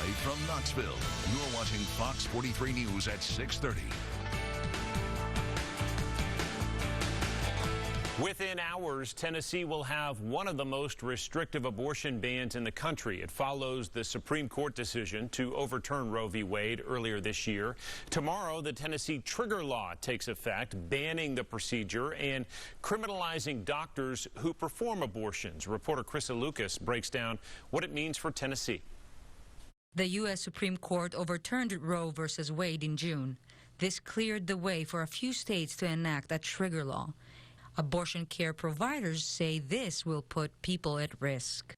Live from Knoxville, you're watching Fox 43 News at 6:30. Within hours, Tennessee will have one of the most restrictive abortion bans in the country. It follows the Supreme Court decision to overturn Roe v. Wade earlier this year. Tomorrow, the Tennessee trigger law takes effect, banning the procedure and criminalizing doctors who perform abortions. Reporter Krista Lucas breaks down what it means for Tennessee. The U.S. Supreme Court overturned Roe v. Wade in June. This cleared the way for a few states to enact a trigger law. Abortion care providers say this will put people at risk.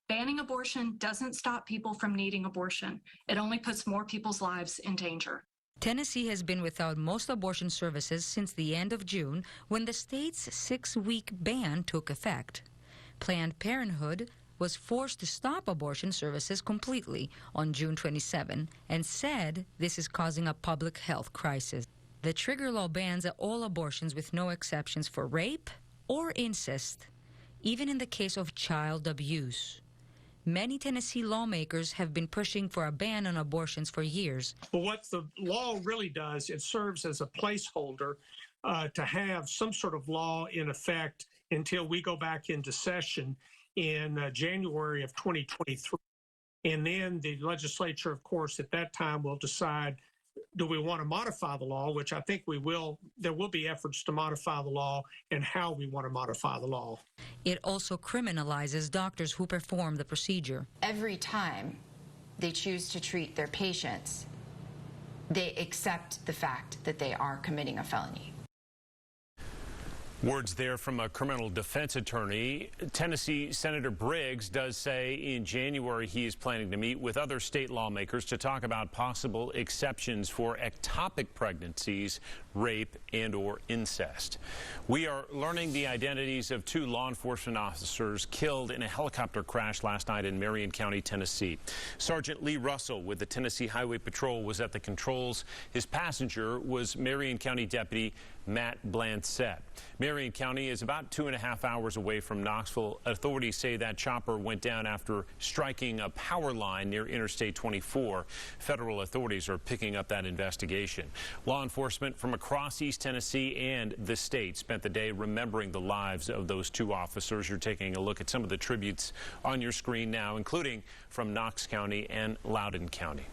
Banning abortion doesn't stop people from needing abortion. It only puts more people's lives in danger. Tennessee has been without most abortion services since the end of June, when the state's 6-week ban took effect. Planned Parenthood was forced to stop abortion services completely on June 27 and said this is causing a public health crisis. The trigger law bans all abortions with no exceptions for rape or incest, even in the case of child abuse. Many Tennessee lawmakers have been pushing for a ban on abortions for years. But what the law really does, it serves as a placeholder to have some sort of law in effect until we go back into session in January of 2023. And then the legislature, of course, at that time will decide, do we want to modify the law, which I think we will. There will be efforts to modify the law and how we want to modify the law. It also criminalizes doctors who perform the procedure. Every time they choose to treat their patients, they accept the fact that they are committing a felony. Words there from a criminal defense attorney. Tennessee Senator Briggs does say in January he is planning to meet with other state lawmakers to talk about possible exceptions for ectopic pregnancies, rape, and/or incest. We are learning the identities of 2 law enforcement officers killed in a helicopter crash last night in Marion County, Tennessee. Sergeant Lee Russell with the Tennessee Highway Patrol was at the controls. His passenger was Marion County Deputy Matt Blancett. Marion County is about 2.5 hours away from Knoxville. Authorities say that chopper went down after striking a power line near Interstate 24. Federal authorities are picking up that investigation. Law enforcement from across East Tennessee and the state spent the day remembering the lives of those 2 officers. You're taking a look at some of the tributes on your screen now, including from Knox County and Loudoun County.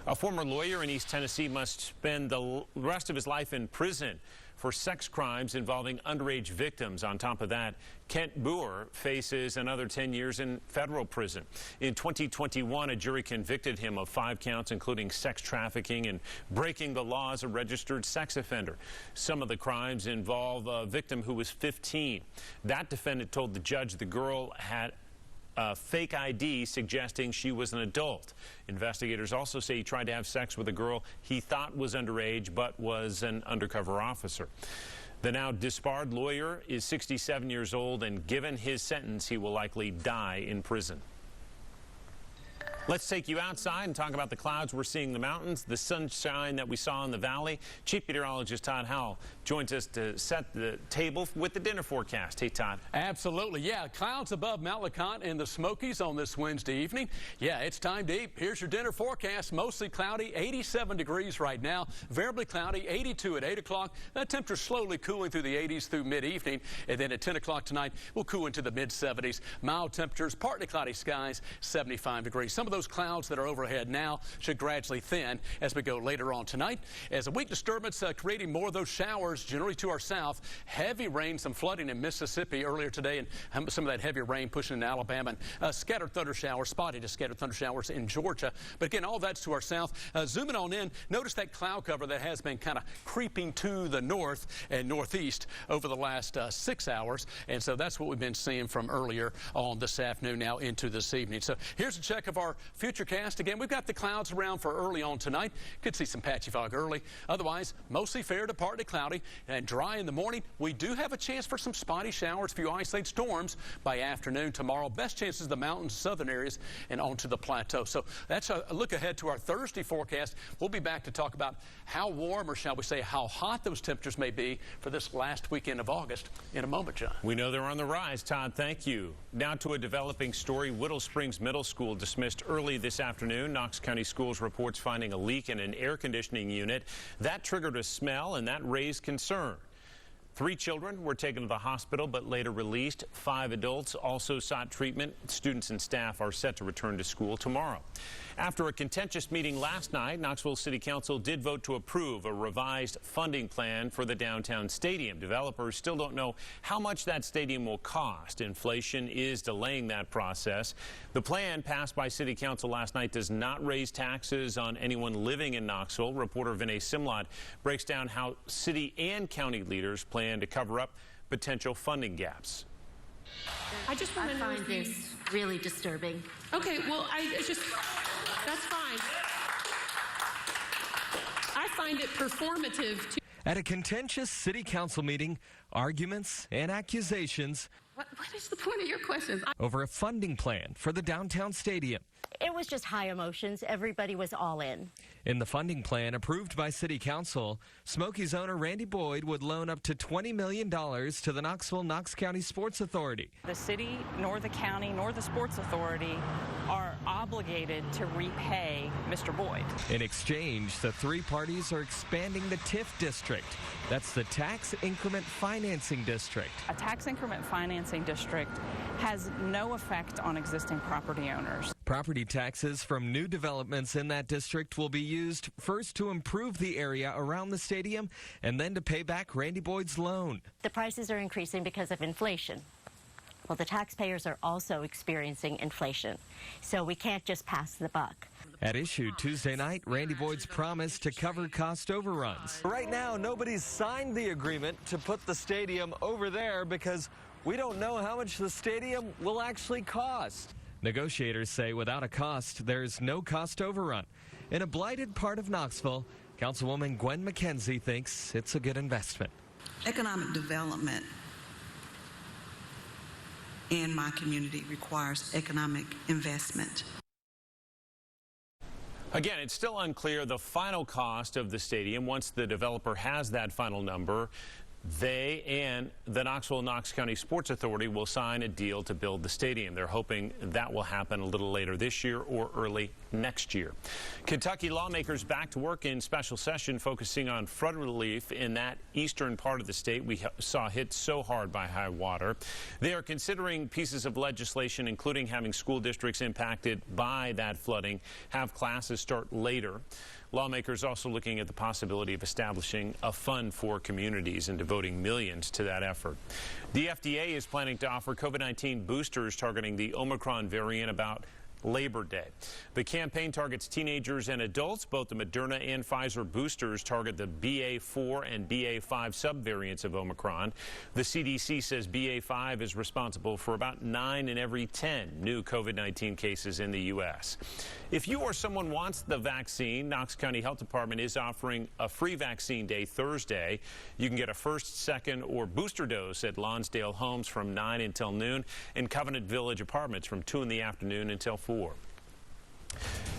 A former lawyer in East Tennessee must spend the rest of his life in prison for sex crimes involving underage victims. On top of that, Kent Boer faces another 10 years in federal prison. In 2021, a jury convicted him of 5 counts, including sex trafficking and breaking the law as a registered sex offender. Some of the crimes involve a victim who was 15. That defendant told the judge the girl had a fake ID suggesting she was an adult. Investigators also say he tried to have sex with a girl he thought was underage but was an undercover officer. The now disbarred lawyer is 67 years old, and given his sentence, he will likely die in prison. Let's take you outside and talk about the clouds we're seeing in the mountains, the sunshine that we saw in the valley. Chief Meteorologist Todd Howell joins us to set the table with the dinner forecast. Hey, Todd. Absolutely. Yeah, clouds above Mount LeConte and the Smokies on this Wednesday evening. Yeah, it's time to eat. Here's your dinner forecast. Mostly cloudy, 87 degrees right now. Variably cloudy, 82 at 8 o'clock. That temperature slowly cooling through the 80s through mid-evening. And then at 10 o'clock tonight, we'll cool into the mid-70s. Mild temperatures, partly cloudy skies, 75 degrees. Some of those clouds that are overhead now should gradually thin as we go later on tonight. As a weak disturbance creating more of those showers generally to our south. Heavy rain, some flooding in Mississippi earlier today, and some of that heavy rain pushing into Alabama. And scattered thunder showers, spotted as scattered thunder showers in Georgia. But again, all that's to our south. Zooming on in, notice that cloud cover that has been kind of creeping to the north and northeast over the last 6 hours. And so that's what we've been seeing from earlier on this afternoon now into this evening. So here's a check of our futurecast. Again, we've got the clouds around for early on tonight. Could see some patchy fog early. Otherwise, mostly fair to partly cloudy and dry in the morning. We do have a chance for some spotty showers, a few isolated storms by afternoon tomorrow. Best chances the mountains, southern areas, and onto the plateau. So that's a look ahead to our Thursday forecast. We'll be back to talk about how warm, or shall we say how hot, those temperatures may be for this last weekend of August in a moment, John. We know they're on the rise, Todd. Thank you. Now to a developing story. Whittle Springs Middle School dismissed early this afternoon, Knox County Schools reports finding a leak in an air conditioning unit. That triggered a smell, and that raised concern. 3 children were taken to the hospital but later released. 5 adults also sought treatment. Students and staff are set to return to school tomorrow. After a contentious meeting last night, Knoxville City Council did vote to approve a revised funding plan for the downtown stadium. Developers still don't know how much that stadium will cost. Inflation is delaying that process. The plan passed by City Council last night does not raise taxes on anyone living in Knoxville. Reporter Vinay Simlot breaks down how city and county leaders plan to cover up potential funding gaps. I just want to know find this really disturbing. Okay, well, that's fine. I find it performative to. At a contentious city council meeting, arguments and accusations. What is the point of your questions? Over a funding plan for the downtown stadium. It was just high emotions. Everybody was all in. In the funding plan approved by City Council, Smokies owner Randy Boyd would loan up to $20 million to the Knox County Sports Authority. The city, nor the county, nor the Sports Authority are obligated to repay Mr. Boyd. In exchange, the 3 parties are expanding the TIF district. That's the Tax Increment Financing District. A tax increment financing district has no effect on existing property owners. Property taxes from new developments in that district will be used first to improve the area around the stadium and then to pay back Randy Boyd's loan. The prices are increasing because of inflation. Well, the taxpayers are also experiencing inflation, so we can't just pass the buck. At issue Tuesday night, Randy Boyd's promise to cover cost overruns. Right now, nobody's signed the agreement to put the stadium over there because we don't know how much the stadium will actually cost. Negotiators say without a cost, there's no cost overrun. In a blighted part of Knoxville, Councilwoman Gwen McKenzie thinks it's a good investment. Economic development in my community requires economic investment. Again, it's still unclear the final cost of the stadium. Once the developer has that final number, they and the Knox County Sports Authority will sign a deal to build the stadium. They're hoping that will happen a little later this year or early next year. Kentucky lawmakers back to work in special session, focusing on flood relief in that eastern part of the state we saw hit so hard by high water. They are considering pieces of legislation, including having school districts impacted by that flooding have classes start later. Lawmakers also looking at the possibility of establishing a fund for communities and devoting millions to that effort. The FDA is planning to offer COVID-19 boosters targeting the Omicron variant about Labor Day. The campaign targets teenagers and adults. Both the Moderna and Pfizer boosters target the BA4 and BA5 subvariants of Omicron. The CDC says BA5 is responsible for about 9 in every 10 new COVID-19 cases in the U.S. If you or someone wants the vaccine, Knox County Health Department is offering a free vaccine day Thursday. You can get a first, second, or booster dose at Lonsdale Homes from 9 until noon and Covenant Village Apartments from 2 in the afternoon until 4.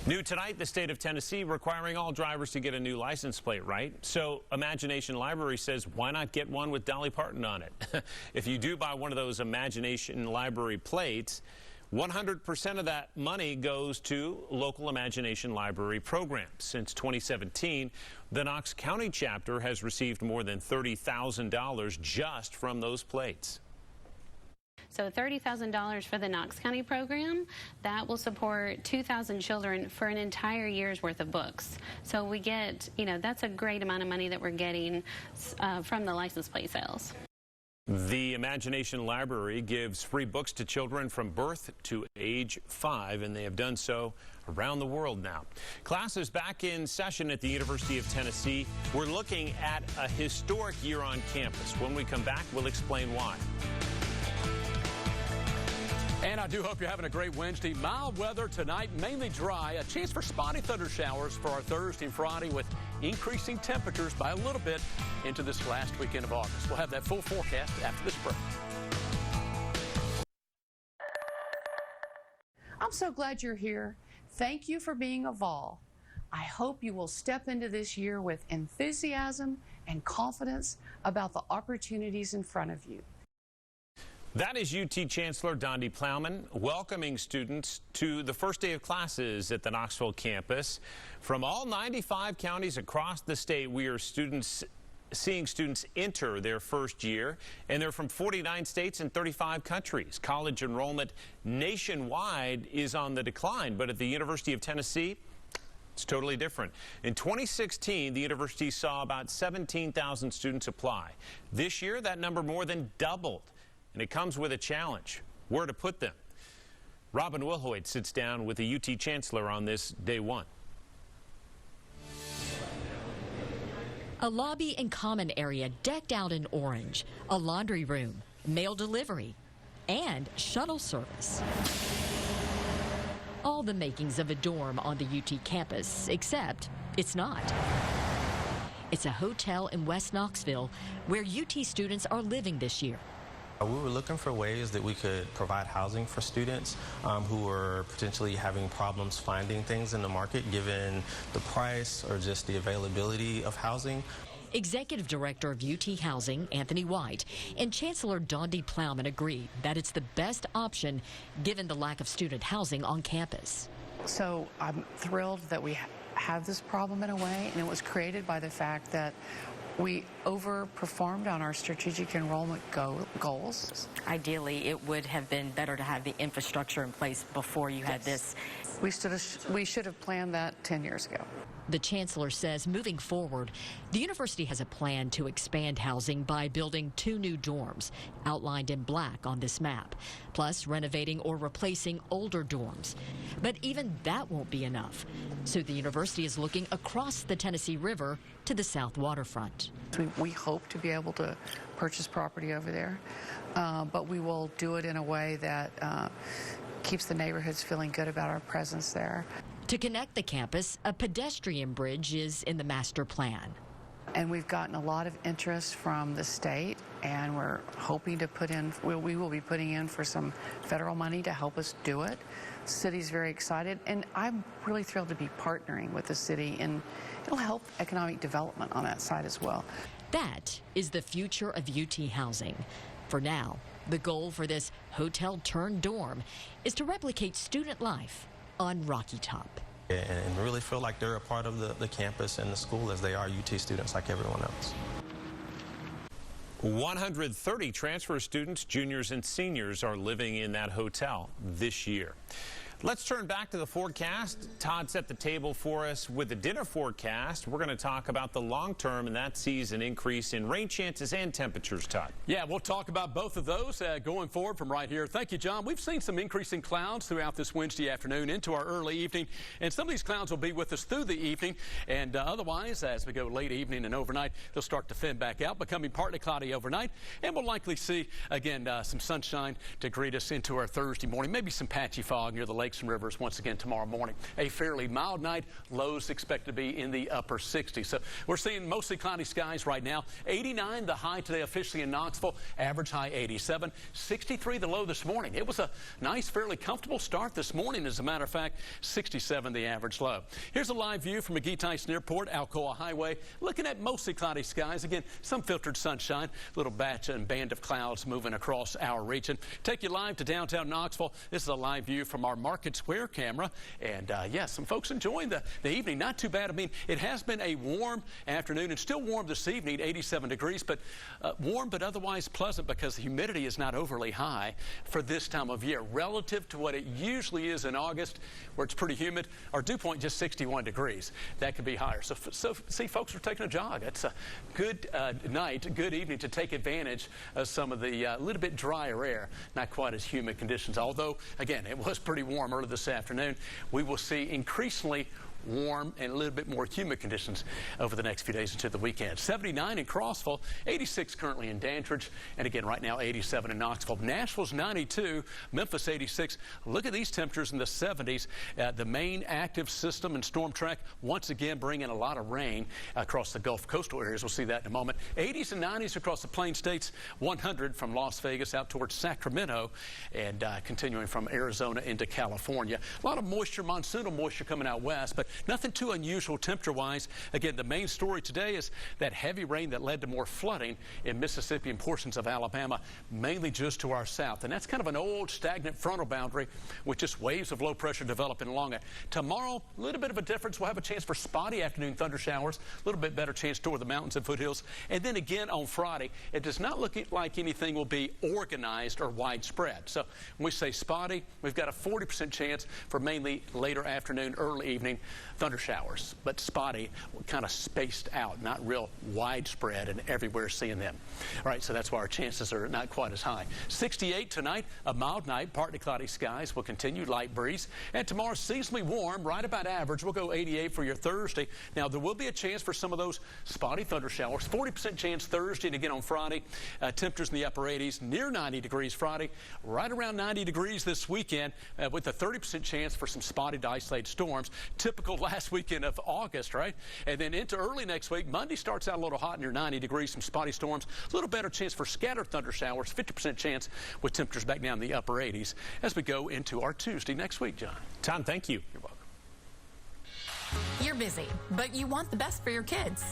New tonight, the state of Tennessee requiring all drivers to get a new license plate, right? So Imagination Library says, why not get one with Dolly Parton on it? If you do buy one of those Imagination Library plates, 100% of that money goes to local Imagination Library programs. Since 2017, the Knox County chapter has received more than $30,000 just from those plates. So $30,000 for the Knox County program, that will support 2,000 children for an entire year's worth of books. So we get, that's a great amount of money that we're getting from the license plate sales. The Imagination Library gives free books to children from birth to age 5, and they have done so around the world now. Classes back in session at the University of Tennessee. We're looking at a historic year on campus. When we come back, we'll explain why. And I do hope you're having a great Wednesday. Mild weather tonight, mainly dry. A chance for spotty thunder showers for our Thursday and Friday with increasing temperatures by a little bit into this last weekend of August. We'll have that full forecast after this break. I'm so glad you're here. Thank you for being a Vol. I hope you will step into this year with enthusiasm and confidence about the opportunities in front of you. That is UT Chancellor Dondi Plowman welcoming students to the first day of classes at the Knoxville campus. From all 95 counties across the state, we are seeing students enter their first year, and they're from 49 states and 35 countries. College enrollment nationwide is on the decline, but at the University of Tennessee, it's totally different. In 2016, the university saw about 17,000 students apply. This year, that number more than doubled. And it comes with a challenge, where to put them. Robin Wilhoit sits down with the UT Chancellor on this day one. A lobby and common area decked out in orange, a laundry room, mail delivery, and shuttle service. All the makings of a dorm on the UT campus, except it's not. It's a hotel in West Knoxville where UT students are living this year. We were looking for ways that we could provide housing for students who were potentially having problems finding things in the market given the price or just the availability of housing. Executive Director of UT Housing, Anthony White, and Chancellor Dondi Plowman agree that it's the best option given the lack of student housing on campus. So I'm thrilled that we have this problem in a way, and it was created by the fact that we overperformed on our strategic enrollment goals. Ideally, it would have been better to have the infrastructure in place before you had this. We should have planned that 10 years ago. The chancellor says moving forward, the university has a plan to expand housing by building 2 new dorms, outlined in black on this map, plus renovating or replacing older dorms. But even that won't be enough. So the university is looking across the Tennessee River to the south waterfront. We hope to be able to purchase property over there, but we will do it in a way that keeps the neighborhoods feeling good about our presence there. To connect the campus, a pedestrian bridge is in the master plan. And we've gotten a lot of interest from the state, and we're hoping to put in, we will be putting in for some federal money to help us do it. The city's very excited, and I'm really thrilled to be partnering with the city, and it'll help economic development on that side as well. That is the future of UT housing. For now, the goal for this hotel-turned-dorm is to replicate student life on Rocky Top. And really feel like they're a part of the campus and the school as they are UT students like everyone else. 130 transfer students, juniors and seniors are living in that hotel this year. Let's turn back to the forecast. Todd set the table for us with the dinner forecast. We're going to talk about the long term, and that sees an increase in rain chances and temperatures, Todd. Yeah, we'll talk about both of those going forward from right here. Thank you, John. We've seen some increasing clouds throughout this Wednesday afternoon into our early evening, and some of these clouds will be with us through the evening, and otherwise, as we go late evening and overnight, they'll start to thin back out, becoming partly cloudy overnight, and we'll likely see, again, some sunshine to greet us into our Thursday morning, maybe some patchy fog near the lakes and rivers once again tomorrow morning. A fairly mild night. Lows expected to be in the upper 60s. So we're seeing mostly cloudy skies right now. 89 the high today officially in Knoxville. Average high 87. 63 the low this morning. It was a nice, fairly comfortable start this morning. As a matter of fact, 67 the average low. Here's a live view from McGee Tyson Airport, Alcoa Highway. Looking at mostly cloudy skies. Again, some filtered sunshine. Little batch and band of clouds moving across our region. Take you live to downtown Knoxville. This is a live view from our Market Square camera, and yeah, some folks enjoying the evening. Not too bad. I mean, it has been a warm afternoon and still warm this evening, 87 degrees, but warm but otherwise pleasant because the humidity is not overly high for this time of year relative to what it usually is in August, where it's pretty humid. Our dew point just 61 degrees. That could be higher. So see, folks are taking a jog. It's a good night, good evening to take advantage of some of the little bit drier air, not quite as humid conditions, although again, it was pretty warm early this afternoon. We will see increasingly warm and a little bit more humid conditions over the next few days into the weekend. 79 in Crossville, 86 currently in Dandridge, and again right now 87 in Knoxville. Nashville's 92, Memphis 86. Look at these temperatures in the 70s. The main active system and storm track once again bringing a lot of rain across the Gulf coastal areas. We'll see that in a moment. 80s and 90s across the Plain States, 100 from Las Vegas out towards Sacramento, and continuing from Arizona into California. A lot of moisture, monsoonal moisture coming out west, but nothing too unusual temperature-wise. Again, the main story today is that heavy rain that led to more flooding in Mississippi and portions of Alabama, mainly just to our south. And that's kind of an old stagnant frontal boundary with just waves of low pressure developing along it. Tomorrow, a little bit of a difference. We'll have a chance for spotty afternoon thunder showers, a little bit better chance toward the mountains and foothills. And then again on Friday, it does not look like anything will be organized or widespread. So when we say spotty, we've got a 40% chance for mainly later afternoon, early evening thunder showers. But spotty, kind of spaced out, not real widespread and everywhere seeing them. All right, so that's why our chances are not quite as high. 68 tonight, a mild night, partly cloudy skies will continue, light breeze. And tomorrow, seasonally warm, right about average. We'll go 88 for your Thursday. Now, there will be a chance for some of those spotty thunder showers. 40% chance Thursday and again on Friday. Temperatures in the upper 80s, near 90 degrees Friday, right around 90 degrees this weekend with a 30% chance for some spotty to isolated storms. Typical last weekend of August, right? And then into early next week, Monday starts out a little hot near 90 degrees, some spotty storms. A little better chance for scattered thunder showers, 50% chance with temperatures back down in the upper 80s as we go into our Tuesday next week, John. Tom, thank you. You're welcome. You're busy, but you want the best for your kids.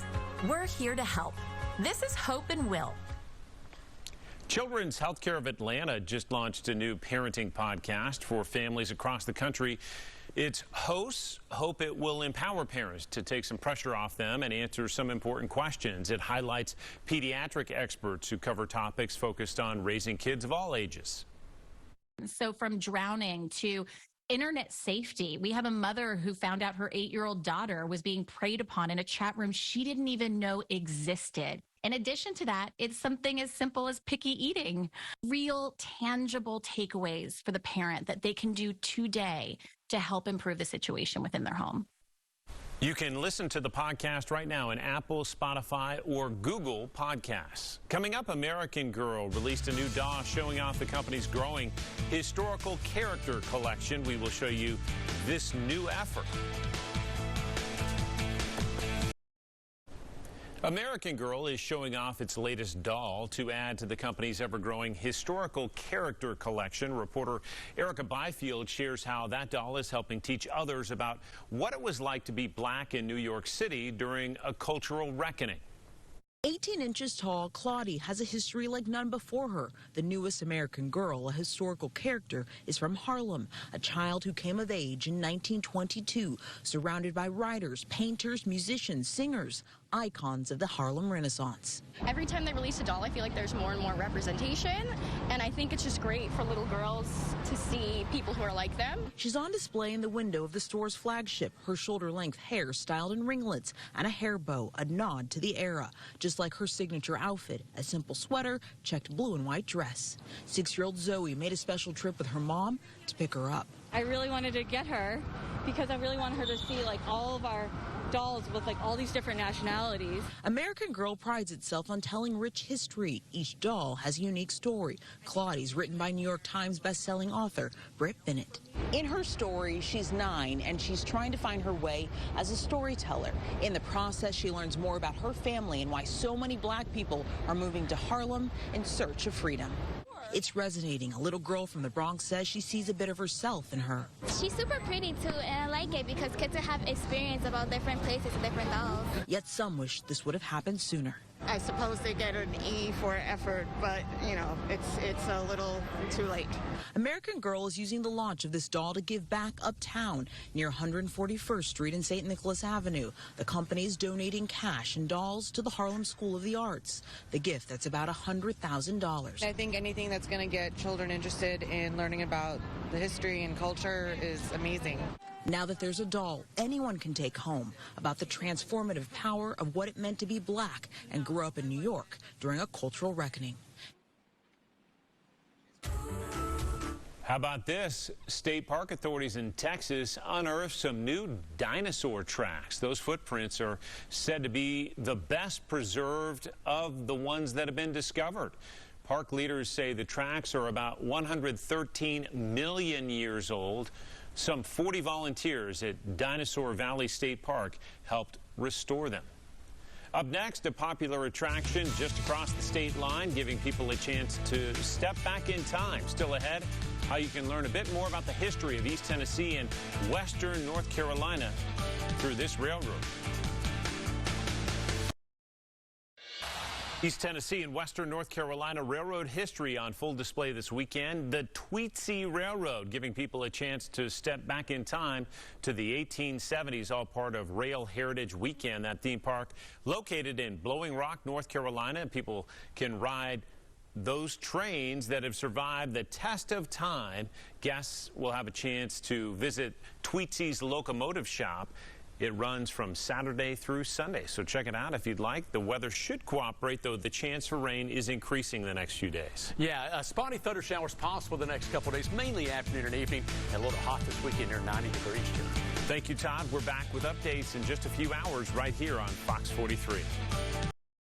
We're here to help. This is Hope and Will. Children's Healthcare of Atlanta just launched a new parenting podcast for families across the country. Its hosts hope it will empower parents to take some pressure off them and answer some important questions. It highlights pediatric experts who cover topics focused on raising kids of all ages. So from drowning to internet safety. We have a mother who found out her 8-year-old daughter was being preyed upon in a chat room she didn't even know existed. In addition to that, it's something as simple as picky eating. Real, tangible takeaways for the parent that they can do today to help improve the situation within their home. You can listen to the podcast right now in Apple, Spotify, or Google Podcasts. Coming up, American Girl released a new doll showing off the company's growing historical character collection. We will show you this new effort. American Girl is showing off its latest doll to add to the company's ever-growing historical character collection. Reporter Erica Byfield shares how that doll is helping teach others about what it was like to be black in New York City during a cultural reckoning. 18 inches tall, Claudie has a history like none before her. The newest American Girl, a historical character, is from Harlem, a child who came of age in 1922, surrounded by writers, painters, musicians, singers, icons of the Harlem Renaissance. Every time they release a doll, I feel like there's more and more representation, and I think it's just great for little girls to see people who are like them. She's on display in the window of the store's flagship, her shoulder-length hair styled in ringlets and a hair bow, a nod to the era, just like her signature outfit, a simple sweater, checked blue and white dress. 6-year-old Zoe made a special trip with her mom to pick her up. I really wanted to get her because I really wanted her to see like all of our dolls with like all these different nationalities. American Girl prides itself on telling rich history. Each doll has a unique story. Claudie's written by New York Times best-selling author Britt Bennett. In her story, she's 9 and she's trying to find her way as a storyteller. In the process, she learns more about her family and why so many black people are moving to Harlem in search of freedom. It's resonating. A little girl from the Bronx says she sees a bit of herself in her. She's super pretty too, and I like it because kids have experience about different places and different dolls. Yet some wish this would have happened sooner. I suppose they get an E for effort, but, you know, it's a little too late. American Girl is using the launch of this doll to give back uptown near 141st Street and St. Nicholas Avenue. The company is donating cash and dolls to the Harlem School of the Arts. The gift that's about $100,000. I think anything that's going to get children interested in learning about the history and culture is amazing. Now that there's a doll anyone can take home about the transformative power of what it meant to be black and grow up in New York during a cultural reckoning. How about this? State park authorities in Texas unearthed some new dinosaur tracks. Those footprints are said to be the best preserved of the ones that have been discovered. Park leaders say the tracks are about 113 million years old. Some 40 volunteers at Dinosaur Valley State Park helped restore them. Up next, a popular attraction just across the state line, giving people a chance to step back in time. Still ahead, how you can learn a bit more about the history of East Tennessee and Western North Carolina through this railroad. East Tennessee and Western North Carolina railroad history on full display this weekend. The Tweetsee Railroad, giving people a chance to step back in time to the 1870s, all part of Rail Heritage Weekend. That theme park located in Blowing Rock, North Carolina, and people can ride those trains that have survived the test of time. Guests will have a chance to visit Tweetsee's locomotive shop. It runs from Saturday through Sunday, so check it out if you'd like. The weather should cooperate, though the chance for rain is increasing the next few days. Yeah, spotty thunder showers possible the next couple of days, mainly afternoon and evening, and a little hot this weekend near 90 degrees here. Thank you, Todd. We're back with updates in just a few hours right here on Fox 43.